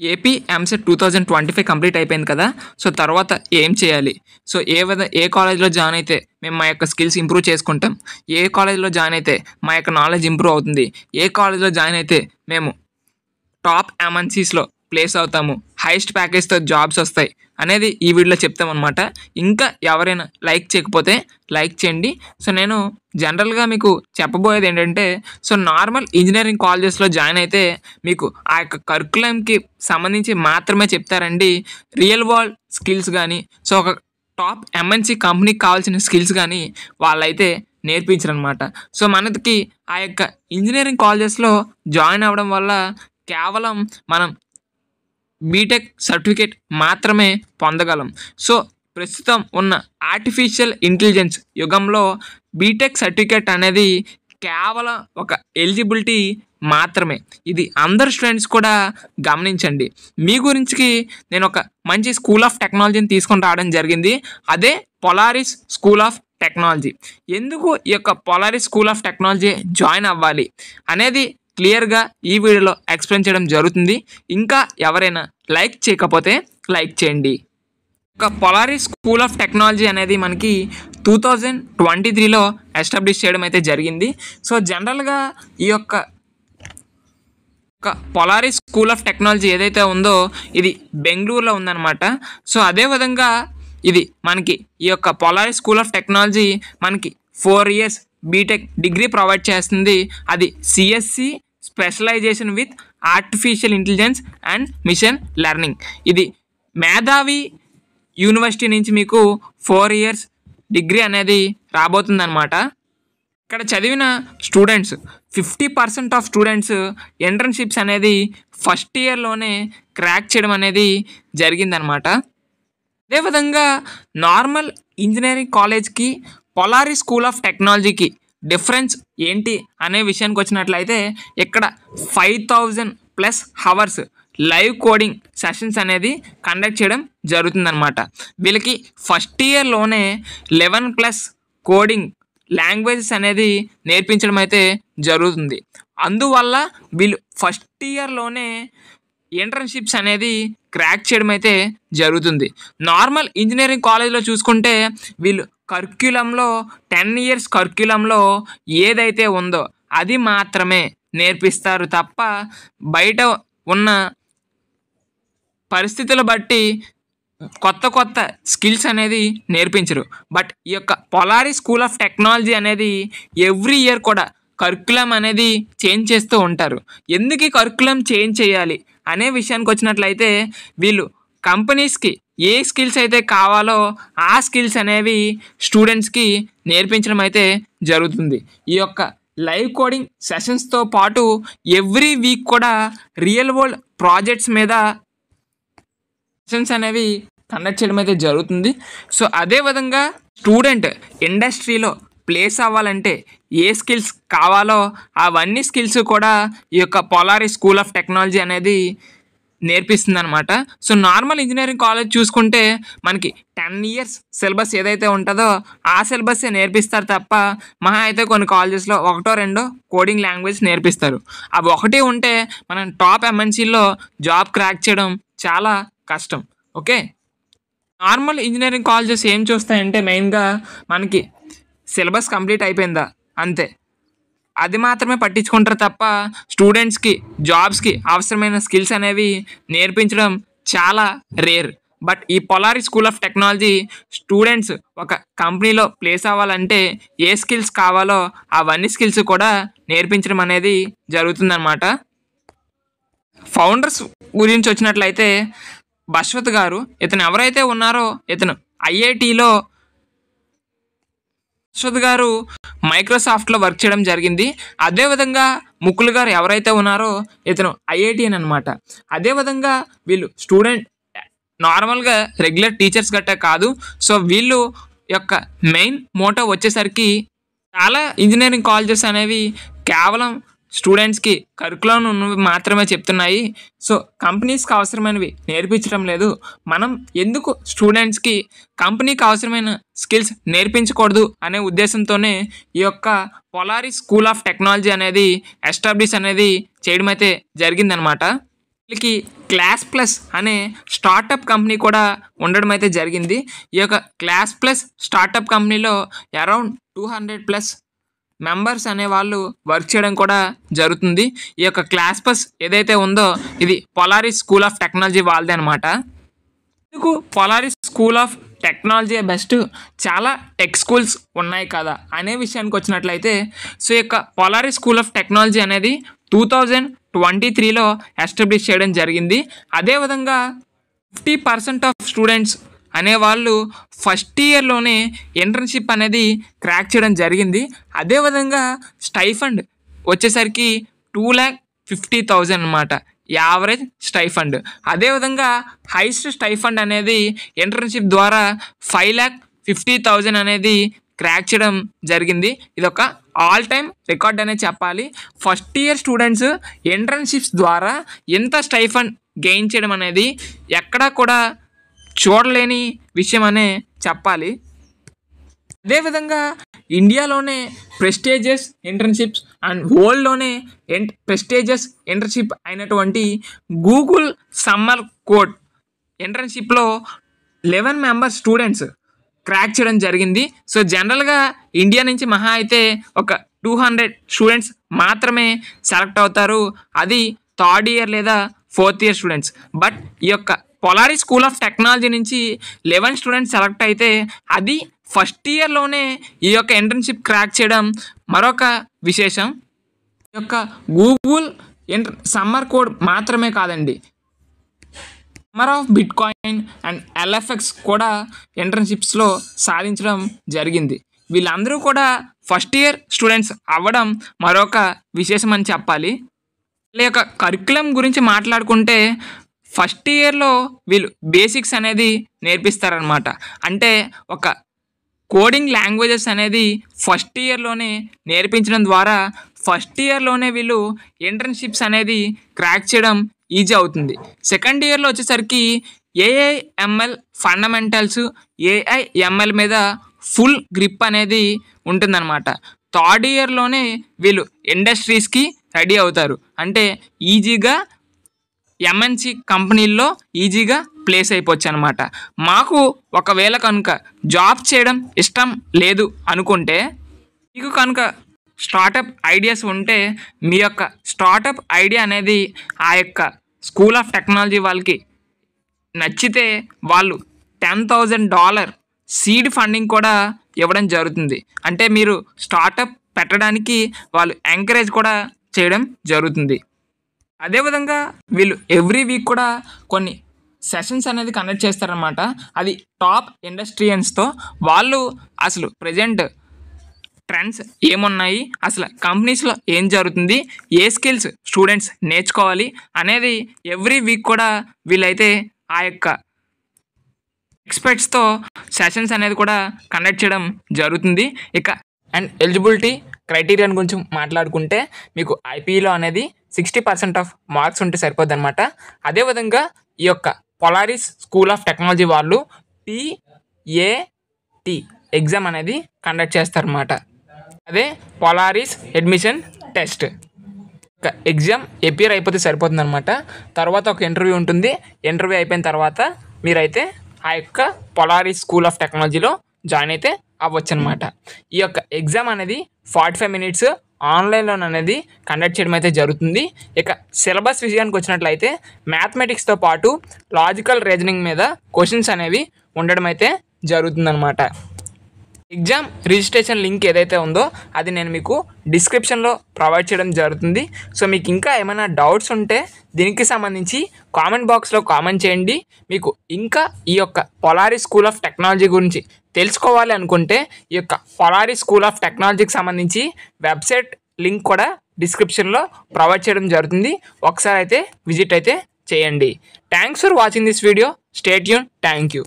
AP EAMCET 2025 complete అయిపోయింది కదా. So తర్వాత ఏం చేయాలి? సో ఏ కాలేజ్‌లో జాయిన్ అయితే మేము మా యొక్క స్కిల్స్ ఇంప్రూవ్ చేసుకుంటాం? ఏ కాలేజ్‌లో జాయిన్ అయితే మా యొక్క నాలెడ్జ్ ఇంప్రూవ్ అవుతుంది? ఏ కాలేజ్‌లో జాయిన్ అయితే మేము టాప్ ఎంఎన్‌సీస్‌లో ప్లేస్ అవుతాము, హైయెస్ట్ ప్యాకేజ్‌తో జాబ్స్ వస్తాయి అనేది ఈ వీడియోలో చెప్తామన్నమాట. ఇంకా ఎవరైనా లైక్ చేయకపోతే లైక్ చేయండి. సో నేను జనరల్గా మీకు చెప్పబోయేది ఏంటంటే, సో నార్మల్ ఇంజనీరింగ్ కాలేజెస్లో జాయిన్ అయితే మీకు ఆ యొక్క కరికులంకి సంబంధించి మాత్రమే చెప్తారండి. రియల్ వరల్డ్ స్కిల్స్ కానీ, సో ఒక టాప్ ఎంఎన్సీ కంపెనీకి కావాల్సిన స్కిల్స్ కానీ వాళ్ళైతే నేర్పించరనమాట. సో మనకి ఆ యొక్క ఇంజనీరింగ్ కాలేజెస్లో జాయిన్ అవ్వడం వల్ల కేవలం మనం బీటెక్ సర్టిఫికేట్ మాత్రమే పొందగలం. సో ప్రస్తుతం ఉన్న ఆర్టిఫిషియల్ ఇంటెలిజెన్స్ యుగంలో బీటెక్ సర్టిఫికేట్ అనేది కేవలం ఒక ఎలిజిబిలిటీ మాత్రమే. ఇది అందరు స్టూడెంట్స్ కూడా గమనించండి. మీ గురించి నేను ఒక మంచి స్కూల్ ఆఫ్ టెక్నాలజీని తీసుకొని రావడం జరిగింది. అదే పొలారిస్ స్కూల్ ఆఫ్ టెక్నాలజీ. ఎందుకు ఈ యొక్క Polaris school of technology join అవ్వాలి అనేది క్లియర్గా ఈ వీడియోలో ఎక్స్ప్లెయిన్ చేయడం జరుగుతుంది. ఇంకా ఎవరైనా లైక్ చేయకపోతే లైక్ చేయండి. ఒక పొలారిస్ స్కూల్ ఆఫ్ టెక్నాలజీ అనేది మనకి 2023లో ఎస్టాబ్లిష్ చేయడం అయితే జరిగింది. సో జనరల్గా ఈ యొక్క పొలారిస్ స్కూల్ ఆఫ్ టెక్నాలజీ ఏదైతే ఉందో ఇది బెంగళూరులో ఉందన్నమాట. సో అదేవిధంగా ఇది మనకి ఈ యొక్క పొలారిస్ స్కూల్ ఆఫ్ టెక్నాలజీ మనకి 4 years బీటెక్ డిగ్రీ ప్రొవైడ్ చేస్తుంది. అది CSC specialisation with artificial intelligence and machine learning. ఇది మేధావి యూనివర్సిటీ నుంచి మీకు 4 years డిగ్రీ అనేది రాబోతుందన్నమాట. ఇక్కడ చదివిన స్టూడెంట్స్ 50% ఆఫ్ స్టూడెంట్స్ ఎంట్రన్షిప్స్ అనేది ఫస్ట్ ఇయర్లోనే క్రాక్ చేయడం అనేది జరిగిందనమాట. అదేవిధంగా నార్మల్ ఇంజనీరింగ్ కాలేజ్కి పొలారిస్ స్కూల్ ఆఫ్ టెక్నాలజీకి డిఫరెన్స్ ఏంటి అనే విషయానికి వచ్చినట్లయితే ఇక్కడ 5000+ hours లైవ్ కోడింగ్ సెషన్స్ అనేది కండక్ట్ చేయడం జరుగుతుందన్నమాట. వీళ్ళకి ఫస్ట్ ఇయర్లోనే 11+ కోడింగ్ లాంగ్వేజెస్ అనేది నేర్పించడం అయితే జరుగుతుంది. అందువల్ల వీళ్ళు ఫస్ట్ ఇయర్లోనే ఇంటర్న్షిప్స్ అనేది క్రాక్ చేయడం అయితే జరుగుతుంది. నార్మల్ ఇంజనీరింగ్ కాలేజ్లో చూసుకుంటే వీళ్ళు కరిక్యులంలో 10 years కరిక్యులంలో ఏదైతే ఉందో అది మాత్రమే నేర్పిస్తారు తప్ప బయట ఉన్న పరిస్థితులు బట్టి కొత్త స్కిల్స్ అనేది నేర్పించరు. బట్ ఈ యొక్క పొలారిస్ స్కూల్ ఆఫ్ టెక్నాలజీ అనేది ఎవ్రీ ఇయర్ కూడా కరికులం అనేది చేంజ్ చేస్తూ ఉంటారు. ఎందుకు ఈ కరికులం చేంజ్ చేయాలి అనే విషయానికి వచ్చినట్లయితే వీళ్ళు కంపెనీస్కి ఏ స్కిల్స్ అయితే కావాలో ఆ స్కిల్స్ అనేవి స్టూడెంట్స్కి నేర్పించడం అయితే జరుగుతుంది. ఈ యొక్క లైవ్ కోడింగ్ సెషన్స్తో పాటు ఎవ్రీ వీక్ కూడా రియల్ వరల్డ్ ప్రాజెక్ట్స్ మీద సెషన్స్ అనేవి కండక్ట్ చేయడం అయితే జరుగుతుంది. సో అదేవిధంగా స్టూడెంట్ ఇండస్ట్రీలో ప్లేస్ అవ్వాలంటే ఏ స్కిల్స్ కావాలో అవన్నీ స్కిల్స్ కూడా ఈ యొక్క పొలారిస్ స్కూల్ ఆఫ్ టెక్నాలజీ అనేది నేర్పిస్తుంది అనమాట. సో నార్మల్ ఇంజనీరింగ్ కాలేజ్ చూసుకుంటే మనకి 10 years సిలబస్ ఏదైతే ఉంటుందో ఆ సిలబస్సే నేర్పిస్తారు తప్ప మహా అయితే కొన్ని కాలేజెస్లో 1-2 కోడింగ్ లాంగ్వేజ్ నేర్పిస్తారు. అవి ఒకటి ఉంటే మనం టాప్ ఎంఎన్సీలో జాబ్ క్రాక్ చేయడం చాలా కష్టం. ఓకే, నార్మల్ ఇంజనీరింగ్ కాలేజెస్ ఏం చూస్తాయంటే మెయిన్గా మనకి సిలబస్ కంప్లీట్ అయిపోయిందా అంతే, అది మాత్రమే పట్టించుకుంటారు తప్ప స్టూడెంట్స్కి జాబ్స్కి అవసరమైన స్కిల్స్ అనేవి నేర్పించడం చాలా రేర్. బట్ ఈ Polaris school of technology students ఒక కంపెనీలో ప్లేస్ అవ్వాలంటే ఏ స్కిల్స్ కావాలో అవన్నీ స్కిల్స్ కూడా నేర్పించడం అనేది జరుగుతుందన్నమాట. ఫౌండర్స్ గురించి వచ్చినట్లయితే బశ్వత్ గారు, ఇతను ఎవరైతే ఉన్నారో ఇతను ఐఐటిలో బశ్వత్ గారు మైక్రోసాఫ్ట్లో వర్క్ చేయడం జరిగింది. అదేవిధంగా ముకుల్ గారు ఎవరైతే ఉన్నారో ఇతను ఐఐటిఎన్ అనమాట. అదేవిధంగా వీళ్ళు స్టూడెంట్ నార్మల్గా రెగ్యులర్ టీచర్స్ గట్టా కాదు. సో వీళ్ళు యొక్క మెయిన్ మోటో వచ్చేసరికి చాలా ఇంజనీరింగ్ కాలేజెస్ అనేవి కేవలం స్టూడెంట్స్కి కరికులం ఉన్నవి మాత్రమే చెప్తున్నాయి. సో కంపెనీస్కి అవసరమైనవి నేర్పించడం లేదు. మనం ఎందుకు స్టూడెంట్స్కి కంపెనీకి అవసరమైన స్కిల్స్ నేర్పించకూడదు అనే ఉద్దేశంతోనే ఈ యొక్క పొలారిస్ స్కూల్ ఆఫ్ టెక్నాలజీ అనేది ఎస్టాబ్లిష్ అనేది చేయడం అయితే జరిగిందనమాట. వీళ్ళకి క్లాస్ ప్లస్ అనే స్టార్టప్ కంపెనీ కూడా ఉండడం అయితే జరిగింది. ఈ యొక్క క్లాస్ ప్లస్ స్టార్టప్ కంపెనీలో అరౌండ్ 200+ మెంబర్స్ అనే వాళ్ళు వర్క్ చేయడం కూడా జరుగుతుంది. ఈ యొక్క క్లాస్ ప్లస్ ఏదైతే ఉందో ఇది పొలారిస్ స్కూల్ ఆఫ్ టెక్నాలజీ వాళ్ళదే అనమాట. ఎందుకు Polaris school of technology best, చాలా టెక్ స్కూల్స్ ఉన్నాయి కదా అనే విషయానికి వచ్చినట్లయితే, సో ఈ యొక్క పొలారిస్ స్కూల్ ఆఫ్ టెక్నాలజీ అనేది 2023లో ఎస్టాబ్లిష్ చేయడం జరిగింది. అదేవిధంగా 50% ఆఫ్ స్టూడెంట్స్ అనేవాళ్ళు ఫస్ట్ ఇయర్లోనే ఇంటర్న్షిప్ అనేది క్రాక్ చేయడం జరిగింది. అదేవిధంగా స్టైఫండ్ వచ్చేసరికి 2,50,000 అనమాట యావరేజ్ స్టైఫండ్. అదేవిధంగా హైయెస్ట్ స్టైఫండ్ అనేది ఇంటర్న్షిప్ ద్వారా 5,50,000 అనేది క్రాక్ చేయడం జరిగింది. ఇదొక ఆల్ టైమ్ రికార్డ్ అనే చెప్పాలి. ఫస్ట్ ఇయర్ స్టూడెంట్స్ ఇంటర్న్షిప్స్ ద్వారా ఎంత స్టైఫండ్ గెయిన్ చేయడం అనేది ఎక్కడా కూడా చూడలేని విషయం అనే చెప్పాలి. అదేవిధంగా ఇండియాలోనే ప్రెస్టీజియస్ ఇంటర్న్షిప్స్ అండ్ వరల్డ్లోనే ప్రెస్టీజియస్ ఇంటర్న్షిప్ అయినటువంటి గూగుల్ సమ్మర్ కోడ్ ఇంటర్న్షిప్లో 11 మెంబర్స్ స్టూడెంట్స్ క్రాక్ చేయడం జరిగింది. సో జనరల్గా ఇండియా నుంచి మహా అయితే ఒక 200 స్టూడెంట్స్ మాత్రమే సెలెక్ట్ అవుతారు, అది థర్డ్ ఇయర్ లేదా ఫోర్త్ ఇయర్ స్టూడెంట్స్. బట్ ఈ యొక్క పొలారిస్ స్కూల్ ఆఫ్ టెక్నాలజీ నుంచి 11 స్టూడెంట్స్ సెలెక్ట్ అయితే అది ఫస్ట్ ఇయర్లోనే ఈ యొక్క ఇంటర్న్షిప్ క్రాక్ చేయడం మరొక విశేషం. ఈ యొక్క గూగుల్ సమ్మర్ కోడ్ మాత్రమే కాదండి, summer of bit coin and LFX కూడా ఇంటర్న్షిప్స్లో సాధించడం జరిగింది. వీళ్ళందరూ కూడా ఫస్ట్ ఇయర్ స్టూడెంట్స్ అవ్వడం మరొక విశేషం అని చెప్పాలి. వీళ్ళ యొక్క కరికులం గురించి మాట్లాడుకుంటే ఫస్ట్ ఇయర్లో వీళ్ళు బేసిక్స్ అనేది నేర్పిస్తారనమాట. అంటే ఒక కోడింగ్ లాంగ్వేజెస్ అనేది ఫస్ట్ ఇయర్లోనే నేర్పించడం ద్వారా ఫస్ట్ ఇయర్లోనే వీళ్ళు ఇంటర్న్షిప్స్ అనేది క్రాక్ చేయడం ఈజీ అవుతుంది. సెకండ్ ఇయర్లో వచ్చేసరికి AI/ML ఫండమెంటల్స్, AI/ML మీద ఫుల్ గ్రిప్ అనేది ఉంటుందన్నమాట. థర్డ్ ఇయర్లోనే వీళ్ళు ఇండస్ట్రీస్కి రెడీ అవుతారు. అంటే ఈజీగా MNC కంపెనీల్లో ఈజీగా ప్లేస్ అయిపోవచ్చు అనమాట. మాకు ఒకవేళ కనుక జాబ్ చేయడం ఇష్టం లేదు అనుకుంటే, మీకు కనుక స్టార్టప్ ఐడియాస్ ఉంటే మీ యొక్క స్టార్టప్ ఐడియా అనేది ఆ యొక్క స్కూల్ ఆఫ్ టెక్నాలజీ వాళ్ళకి నచ్చితే వాళ్ళు $10,000 సీడ్ ఫండింగ్ కూడా ఇవ్వడం జరుగుతుంది. అంటే మీరు స్టార్టప్ పెట్టడానికి వాళ్ళు ఎంకరేజ్ కూడా చేయడం జరుగుతుంది. అదేవిధంగా వీళ్ళు ఎవ్రీ వీక్ కూడా కొన్ని సెషన్స్ అనేది కండక్ట్ చేస్తారనమాట. అది టాప్ ఇండస్ట్రియన్స్తో. వాళ్ళు అసలు ప్రజెంట్ ట్రెండ్స్ ఏమున్నాయి, అసలు కంపెనీస్లో ఏం జరుగుతుంది, ఏ స్కిల్స్ స్టూడెంట్స్ నేర్చుకోవాలి అనేది ఎవ్రీ వీక్ కూడా వీళ్ళైతే ఆ యొక్క ఎక్స్పర్ట్స్తో సెషన్స్ అనేది కూడా కండక్ట్ చేయడం జరుగుతుంది. ఇక అండ్ ఎలిజిబిలిటీ క్రైటీరియన్ గురించి మాట్లాడుకుంటే మీకు IPEలో అనేది 60% ఆఫ్ మార్క్స్ ఉంటే సరిపోద్ది అనమాట. అదేవిధంగా ఈ యొక్క పొలారిస్ స్కూల్ ఆఫ్ టెక్నాలజీ వాళ్ళు PAT ఎగ్జామ్ అనేది కండక్ట్ చేస్తారన్నమాట. అదే పొలారిస్ అడ్మిషన్ టెస్ట్. ఒక ఎగ్జామ్ అపియర్ అయిపోతే సరిపోతుంది అనమాట. తర్వాత ఒక ఇంటర్వ్యూ ఉంటుంది. ఇంటర్వ్యూ అయిపోయిన తర్వాత మీరైతే ఆ యొక్క పొలారిస్ స్కూల్ ఆఫ్ టెక్నాలజీలో జాయిన్ అయితే అవ్వచ్చు అనమాట. ఈ యొక్క ఎగ్జామ్ అనేది 45 minutes ఆన్లైన్లో అనేది కండక్ట్ చేయడం అయితే జరుగుతుంది. ఇక సిలబస్ విషయానికి వచ్చినట్లయితే మ్యాథమెటిక్స్తో పాటు లాజికల్ రీజనింగ్ మీద క్వశ్చన్స్ అనేవి ఉండడం అయితే జరుగుతుందన్నమాట. ఎగ్జామ్ రిజిస్ట్రేషన్ లింక్ ఏదైతే ఉందో అది నేను మీకు డిస్క్రిప్షన్లో ప్రొవైడ్ చేయడం జరుగుతుంది. సో మీకు ఇంకా ఏమైనా డౌట్స్ ఉంటే దీనికి సంబంధించి కామెంట్ బాక్స్లో కామెంట్ చేయండి. మీకు ఇంకా ఈ యొక్క పొలారిస్ స్కూల్ ఆఫ్ టెక్నాలజీ గురించి తెలుసుకోవాలి అనుకుంటే ఈ యొక్క పొలారిస్ స్కూల్ ఆఫ్ టెక్నాలజీకి సంబంధించి వెబ్సైట్ లింక్ కూడా డిస్క్రిప్షన్లో ప్రొవైడ్ చేయడం జరుగుతుంది. ఒకసారి అయితే విజిట్ అయితే చేయండి. Thanks for watching this video. Stay tune. Thank you.